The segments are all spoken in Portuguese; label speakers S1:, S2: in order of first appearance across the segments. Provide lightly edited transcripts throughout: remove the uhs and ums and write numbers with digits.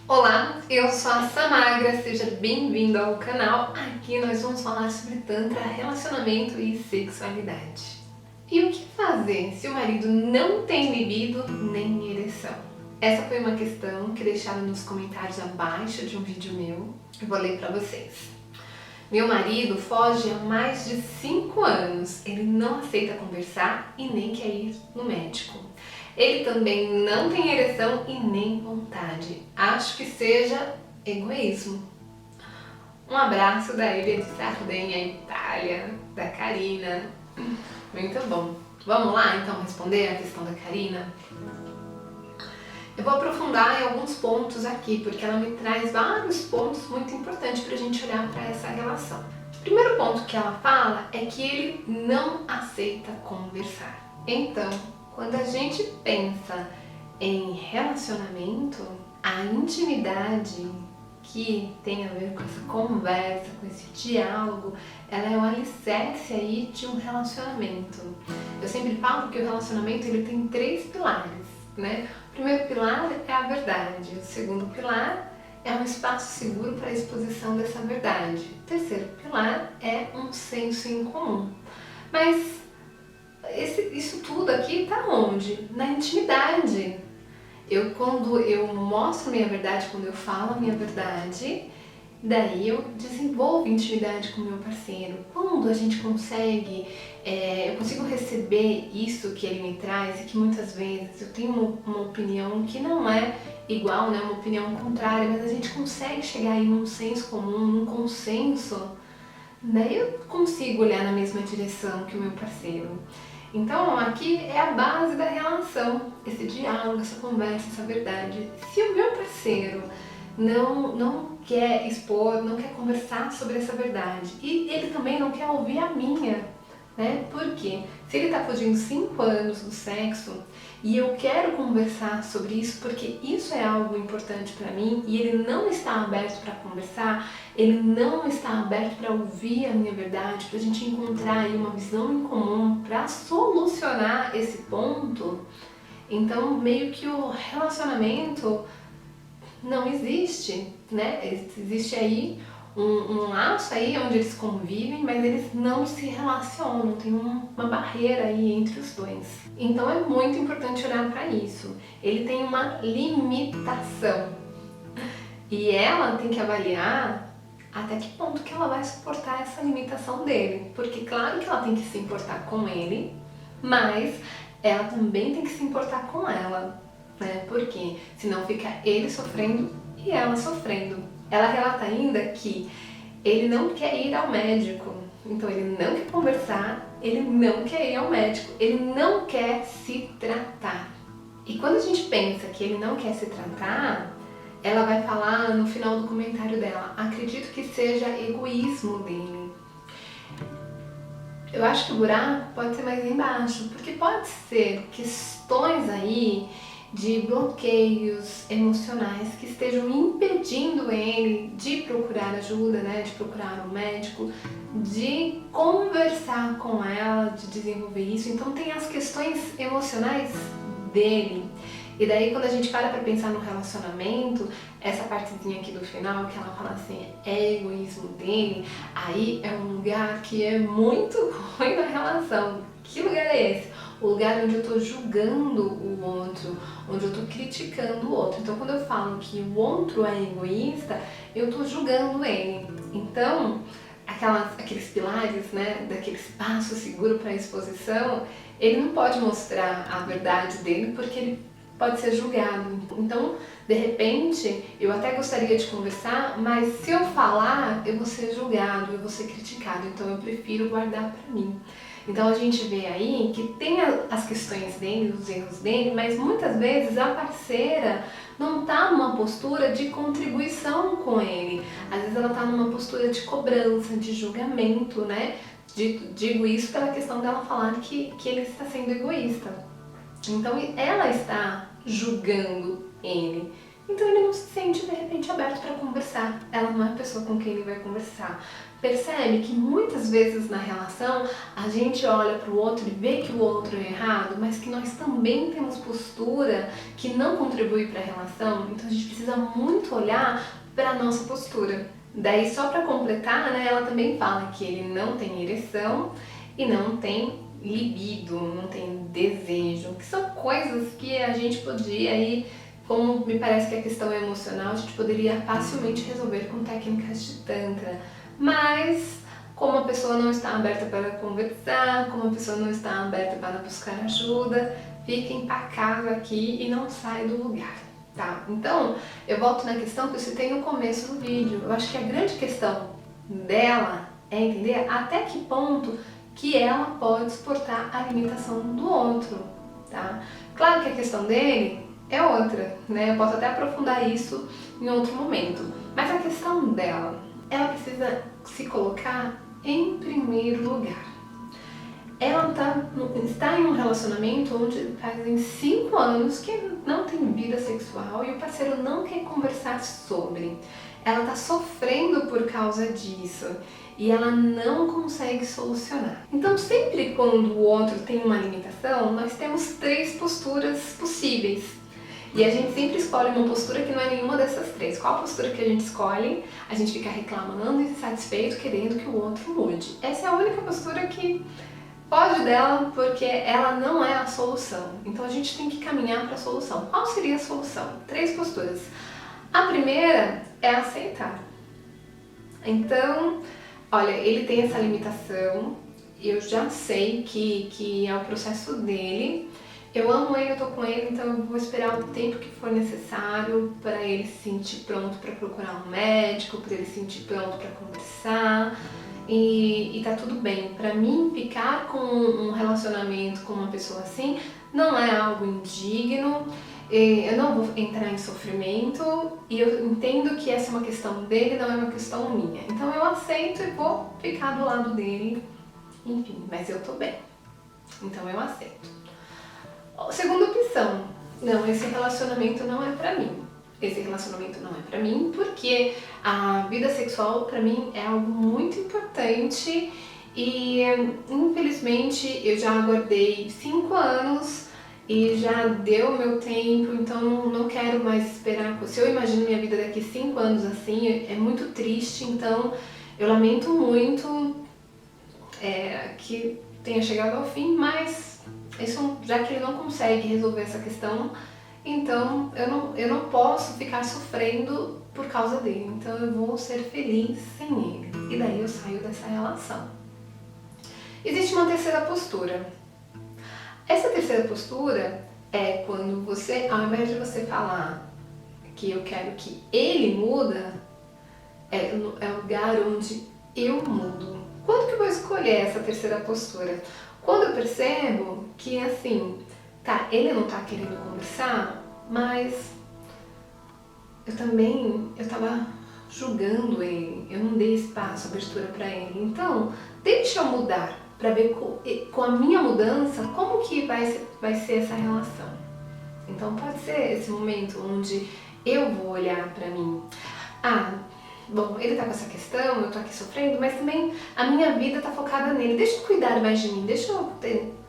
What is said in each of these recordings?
S1: Olá, eu sou a Samagra, seja bem-vindo ao canal. Aqui nós vamos falar sobre Tantra, relacionamento e sexualidade. E o que fazer se o marido não tem libido nem ereção? Essa foi uma questão que deixaram nos comentários abaixo de um vídeo meu. Eu vou ler para vocês. Meu marido foge há mais de 5 anos. Ele não aceita conversar e nem quer ir no médico. Ele também não tem ereção e nem vontade. Acho que seja egoísmo. Um abraço da Ilha de Sardenha, Itália, da Karina. Muito bom. Vamos lá então responder a questão da Karina? Eu vou aprofundar em alguns pontos aqui, porque ela me traz vários pontos muito importantes para a gente olhar para essa relação. O primeiro ponto que ela fala é que ele não aceita conversar. Então, quando a gente pensa em relacionamento, a intimidade que tem a ver com essa conversa, com esse diálogo, ela é o alicerce aí de um relacionamento. Eu sempre falo que o relacionamento ele tem 3 pilares, né? O primeiro pilar é a verdade, o segundo pilar é um espaço seguro para a exposição dessa verdade, o terceiro pilar é um senso em comum. Mas isso tudo aqui está onde? Na intimidade. Quando eu mostro minha verdade, quando eu falo a minha verdade, daí eu desenvolvo intimidade com o meu parceiro. Quando a gente consegue, eu consigo receber isso que ele me traz e que muitas vezes eu tenho uma opinião que não é igual, né, uma opinião contrária, mas a gente consegue chegar aí num senso comum, num consenso, daí eu consigo olhar na mesma direção que o meu parceiro. Então aqui é a base da relação, esse diálogo, essa conversa, essa verdade. Se o meu parceiro não quer expor, não quer conversar sobre essa verdade e ele também não quer ouvir a minha, né? Porque se ele está fugindo 5 anos do sexo e eu quero conversar sobre isso porque isso é algo importante para mim e ele não está aberto para conversar, ele não está aberto para ouvir a minha verdade, para a gente encontrar aí uma visão em comum para solucionar esse ponto, então meio que o relacionamento não existe, né? Existe aí um laço aí onde eles convivem, mas eles não se relacionam, tem uma barreira aí entre os dois. Então é muito importante olhar para isso. Ele tem uma limitação e ela tem que avaliar até que ponto que ela vai suportar essa limitação dele, porque claro que ela tem que se importar com ele, mas ela também tem que se importar com ela, né? Porque senão fica ele sofrendo e ela sofrendo. Ela relata ainda que ele não quer ir ao médico, então ele não quer conversar, ele não quer ir ao médico, ele não quer se tratar. E quando a gente pensa que ele não quer se tratar, ela vai falar no final do comentário dela, acredito que seja egoísmo dele. Eu acho que o buraco pode ser mais embaixo, porque pode ser questões aí de bloqueios emocionais que estejam impedindo ele de procurar ajuda, né, de procurar um médico, de conversar com ela, de desenvolver isso. Então tem as questões emocionais dele. E daí quando a gente para pensar no relacionamento, essa partezinha aqui do final, que ela fala assim, é egoísmo dele, aí é um lugar que é muito ruim na relação. Que lugar é esse? O lugar onde eu tô julgando o outro, onde eu tô criticando o outro. Então quando eu falo que o outro é egoísta, eu tô julgando ele. Então, aqueles pilares, né, daquele espaço seguro para exposição, ele não pode mostrar a verdade dele porque ele pode ser julgado. Então, de repente, eu até gostaria de conversar, mas se eu falar, eu vou ser julgado, eu vou ser criticado. Então eu prefiro guardar para mim. Então a gente vê aí que tem as questões dele, os erros dele, mas muitas vezes a parceira não está numa postura de contribuição com ele. Às vezes ela está numa postura de cobrança, de julgamento, né? Digo isso pela questão dela falar que ele está sendo egoísta. Então ela está julgando ele. Então ele não se sente de repente extremamente aberto para conversar. Ela não é a pessoa com quem ele vai conversar. Percebe que muitas vezes na relação a gente olha para o outro e vê que o outro é errado, mas que nós também temos postura que não contribui para a relação, então a gente precisa muito olhar para a nossa postura. Daí, só para completar, né, ela também fala que ele não tem ereção e não tem libido, não tem desejo, que são coisas que a gente podia aí, como me parece que a questão é emocional, a gente poderia facilmente resolver com técnicas de tantra. Mas, como a pessoa não está aberta para conversar, como a pessoa não está aberta para buscar ajuda, fica empacado aqui e não sai do lugar, tá? Então, eu volto na questão que eu citei no começo do vídeo. Eu acho que a grande questão dela é entender até que ponto que ela pode suportar a limitação do outro, tá? Claro que a questão dele é outra, né? Eu posso até aprofundar isso em outro momento. Mas a questão dela, ela precisa se colocar em primeiro lugar. Ela está em um relacionamento onde fazem 5 anos que não tem vida sexual e o parceiro não quer conversar sobre. Ela está sofrendo por causa disso e ela não consegue solucionar. Então, sempre quando o outro tem uma limitação, nós temos 3 posturas possíveis. E a gente sempre escolhe uma postura que não é nenhuma dessas 3. Qual postura que a gente escolhe? A gente fica reclamando, insatisfeito, querendo que o outro mude. Essa é a única postura que foge dela, porque ela não é a solução. Então a gente tem que caminhar para a solução. Qual seria a solução? 3 posturas. A primeira é aceitar. Então, olha, ele tem essa limitação, eu já sei que é o processo dele. Eu amo ele, eu tô com ele, então eu vou esperar o tempo que for necessário para ele se sentir pronto para procurar um médico, para ele se sentir pronto para conversar e tá tudo bem. Para mim, ficar com um relacionamento com uma pessoa assim não é algo indigno, eu não vou entrar em sofrimento e eu entendo que essa é uma questão dele, não é uma questão minha. Então eu aceito e vou ficar do lado dele, enfim, mas eu tô bem, então eu aceito. Segunda opção, não, esse relacionamento não é pra mim. Esse relacionamento não é pra mim porque a vida sexual pra mim é algo muito importante e infelizmente eu já aguardei 5 anos e já deu meu tempo, então não quero mais esperar. Se eu imagino minha vida daqui 5 anos assim, é muito triste, então eu lamento muito que tenha chegado ao fim, mas isso, já que ele não consegue resolver essa questão, então eu não posso ficar sofrendo por causa dele, então eu vou ser feliz sem ele, e daí eu saio dessa relação. Existe uma terceira postura. Essa terceira postura é quando você, ao invés de você falar que eu quero que ele muda, é o lugar onde eu mudo. Quando que eu vou escolher essa terceira postura? Quando eu percebo que, assim, tá, ele não tá querendo conversar, mas eu tava julgando ele, eu não dei espaço, abertura pra ele. Então, deixa eu mudar pra ver com a minha mudança como que vai ser essa relação. Então, pode ser esse momento onde eu vou olhar pra mim. Bom, ele tá com essa questão, eu tô aqui sofrendo, mas também a minha vida tá focada nele. Deixa eu cuidar mais de mim, deixa eu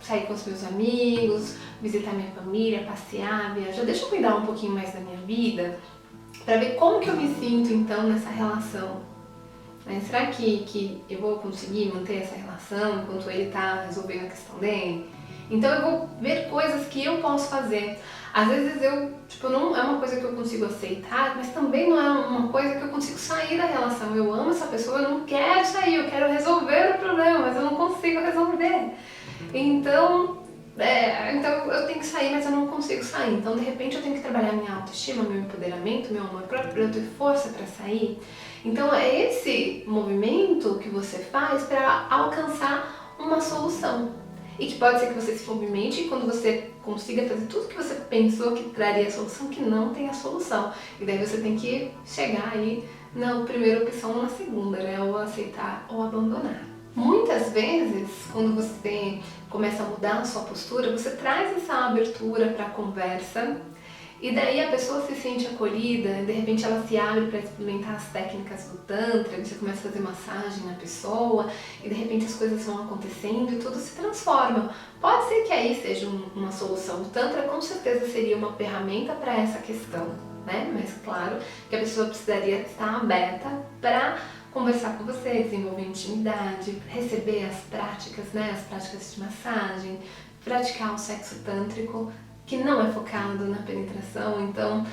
S1: sair com os meus amigos, visitar minha família, passear, viajar. Deixa eu cuidar um pouquinho mais da minha vida pra ver como que eu me sinto então nessa relação. Será que eu vou conseguir manter essa relação enquanto ele tá resolvendo a questão dele? Então eu vou ver coisas que eu posso fazer. Às vezes não é uma coisa que eu consigo aceitar, mas também não é uma coisa que eu consigo sair da relação. Eu amo essa pessoa, eu não quero sair, eu quero resolver o problema, mas eu não consigo resolver. Então eu tenho que sair, mas eu não consigo sair. Então, de repente, eu tenho que trabalhar minha autoestima, meu empoderamento, meu amor próprio, para eu ter força para sair. Então, é esse movimento que você faz para alcançar uma solução. E que pode ser que você se movimente e quando você consiga fazer tudo que você pensou que traria a solução, que não tem a solução. E daí você tem que chegar aí na primeira opção ou na segunda, né? Ou aceitar ou abandonar. Muitas vezes, quando você começa a mudar a sua postura, você traz essa abertura para a conversa E daí a pessoa se sente acolhida, de repente ela se abre para experimentar as técnicas do Tantra, você começa a fazer massagem na pessoa, e de repente as coisas vão acontecendo e tudo se transforma. Pode ser que aí seja uma solução. O Tantra com certeza seria uma ferramenta para essa questão, né? Mas claro que a pessoa precisaria estar aberta para conversar com você, desenvolver intimidade, receber as práticas, né? As práticas de massagem, praticar o sexo tântrico, que não é focado na penetração, então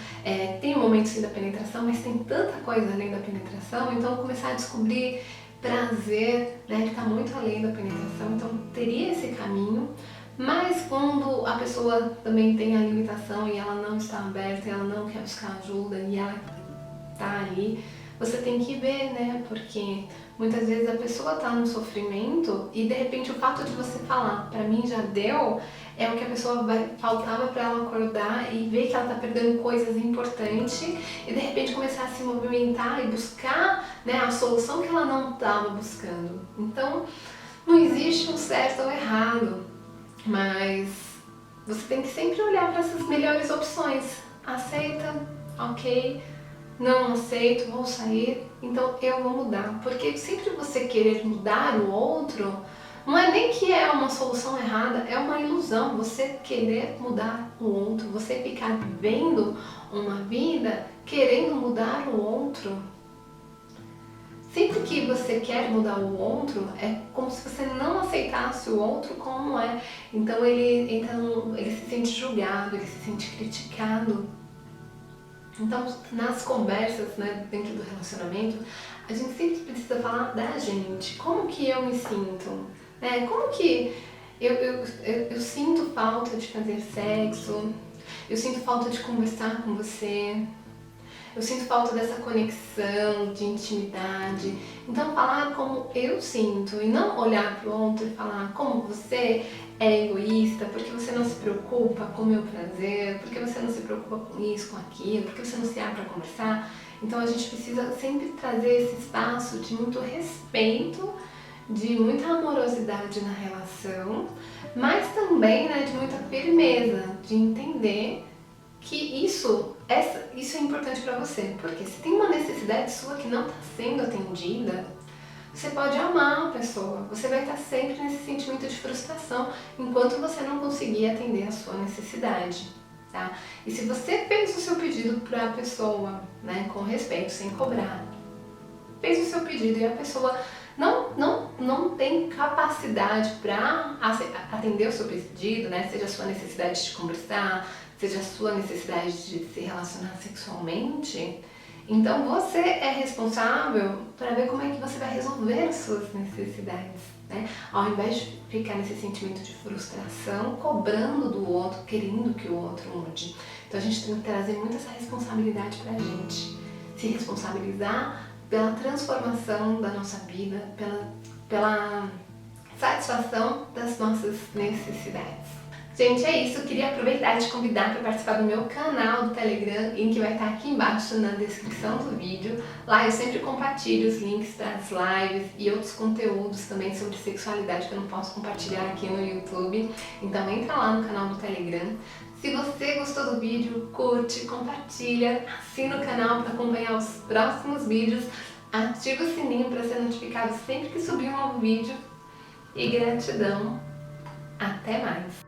S1: tem um momento sim da penetração, mas tem tanta coisa além da penetração, então começar a descobrir prazer, né, que está muito além da penetração, então teria esse caminho, mas quando a pessoa também tem a limitação e ela não está aberta, ela não quer buscar ajuda e ela tá ali, você tem que ver, né, porque muitas vezes a pessoa tá no sofrimento e de repente o fato de você falar, pra mim já deu, é o que a pessoa faltava pra ela acordar e ver que ela tá perdendo coisas importantes e de repente começar a se movimentar e buscar, né, a solução que ela não estava buscando. Então, não existe um certo ou errado, mas você tem que sempre olhar para essas melhores opções. Aceita, ok, não aceito, vou sair, então eu vou mudar. Porque sempre você querer mudar o outro, não é nem que é uma solução errada, é uma ilusão. Você querer mudar o outro, você ficar vivendo uma vida querendo mudar o outro. Sempre que você quer mudar o outro, é como se você não aceitasse o outro como é. Então ele se sente julgado, ele se sente criticado. Então, nas conversas, né, dentro do relacionamento, a gente sempre precisa falar da gente. Como que eu me sinto? Né? Como que eu sinto falta de fazer sexo? Eu sinto falta de conversar com você? Eu sinto falta dessa conexão, de intimidade. Então, falar como eu sinto e não olhar para o outro e falar como você é egoísta, porque você não se preocupa com o meu prazer, porque você não se preocupa com isso, com aquilo, porque você não se abre para conversar. Então, a gente precisa sempre trazer esse espaço de muito respeito, de muita amorosidade na relação, mas também, né, de muita firmeza, de entender que isso é importante para você, porque se tem uma necessidade sua que não está sendo atendida, você pode amar a pessoa, você vai estar sempre nesse sentimento de frustração enquanto você não conseguir atender a sua necessidade, tá? E se você fez o seu pedido para a pessoa, né, com respeito, sem cobrar, fez o seu pedido e a pessoa não tem capacidade para atender o seu pedido, né? Seja a sua necessidade de conversar, seja a sua necessidade de se relacionar sexualmente, então você é responsável para ver como é que você vai resolver as suas necessidades, né? Ao invés de ficar nesse sentimento de frustração, cobrando do outro, querendo que o outro mude. Então a gente tem que trazer muito essa responsabilidade pra gente, se responsabilizar pela transformação da nossa vida, pela satisfação das nossas necessidades. Gente, é isso. Eu queria aproveitar e te convidar para participar do meu canal do Telegram, link vai estar aqui embaixo na descrição do vídeo. Lá eu sempre compartilho os links para as lives e outros conteúdos também sobre sexualidade que eu não posso compartilhar aqui no YouTube. Então entra lá no canal do Telegram. Se você gostou do vídeo, curte, compartilha, assina o canal para acompanhar os próximos vídeos, ativa o sininho para ser notificado sempre que subir um novo vídeo e gratidão! Até mais!